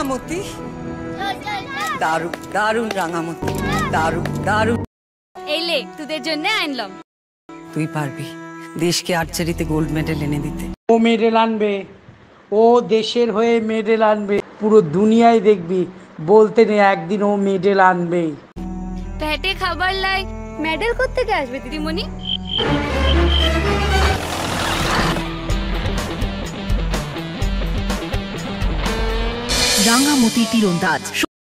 রাঙামতি, দারুণ দারুণ রাঙামতি, দারুণ দারুণ। এই লে তোদের জন্য আনলাম। তুই পারবি দেশকে আর্চারিতে গোল্ড মেডেল এনে দিতে। ও মেডেল আনবে, ও দেশের হয়ে মেডেল আনবে, পুরো দুনিয়ায় দেখবি বলতে নেই একদিন ও মেডেল আনবেই। পেটে খাবার লাই মেডেল কোত্থেকে আসবে দিদিমণি? রাঙামতি তীরন্দাজ।